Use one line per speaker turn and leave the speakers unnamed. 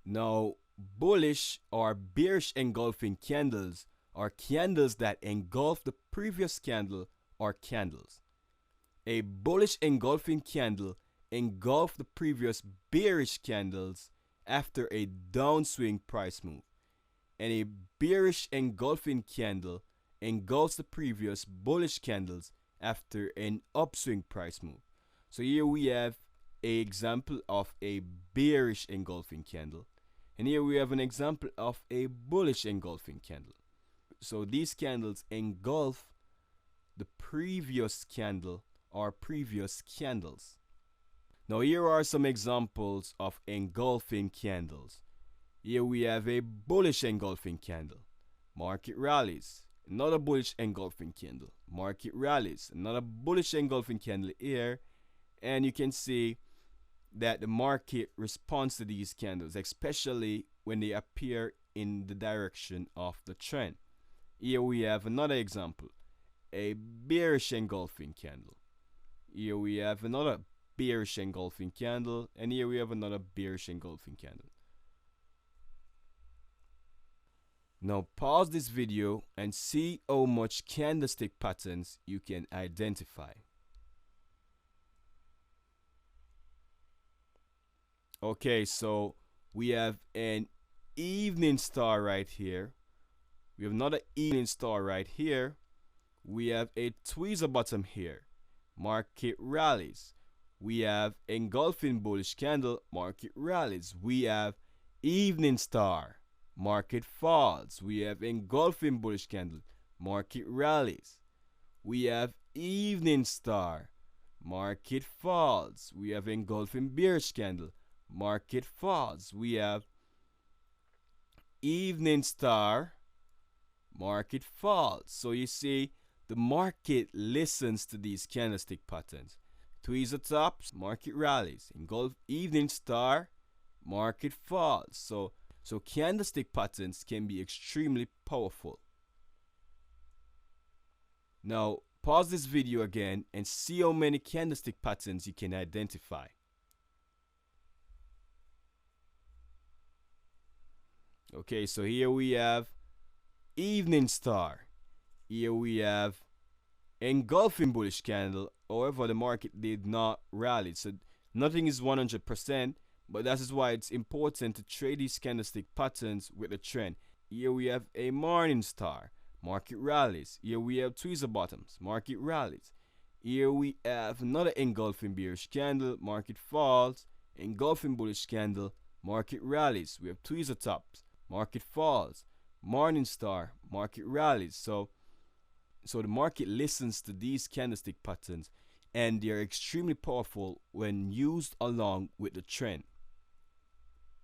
Now, bullish or bearish engulfing candles are candles that engulf the previous candle or candles. A bullish engulfing candle engulfs the previous bearish candles after a downswing price move, and a bearish engulfing candle engulfs the previous bullish candles after an upswing price move. So here we have an example of a bearish engulfing candle, and here we have an example of a bullish engulfing candle. So these candles engulf the previous candle or previous candles. Now here are some examples of engulfing candles. Here we have a bullish engulfing candle. Market rallies. Another bullish engulfing candle. Market rallies. Another bullish engulfing candle here. And you can see that the market responds to these candles, especially when they appear in the direction of the trend. Here we have another example. A bearish engulfing candle. Here we have another bearish engulfing candle, and here we have another bearish engulfing candle. Now pause this video and see how much candlestick patterns you can identify. Okay, so we have an evening star right here. We have another evening star right here. We have a tweezer bottom here. Market rallies. We have engulfing bullish candle. Market rallies. We have evening star. Market falls. We have engulfing bullish candle. Market rallies. We have evening star. Market falls. We have engulfing bearish candle. Market falls. We have evening star. Market falls. So you see, the market listens to these candlestick patterns. Tweezer tops, market rallies. Engulf evening star, market falls. So candlestick patterns can be extremely powerful. Now pause this video again and see how many candlestick patterns you can identify. Okay, so here we have evening star. Here we have engulfing bullish candle. However, the market did not rally, so nothing is 100%, but that is why it's important to trade these candlestick patterns with the trend. Here we have a morning star, market rallies. Here we have tweezer bottoms, market rallies. Here we have another engulfing bearish candle, market falls. Engulfing bullish candle, market rallies. We have tweezer tops, market falls. Morning star, market rallies. So the market listens to these candlestick patterns, and they are extremely powerful when used along with the trend.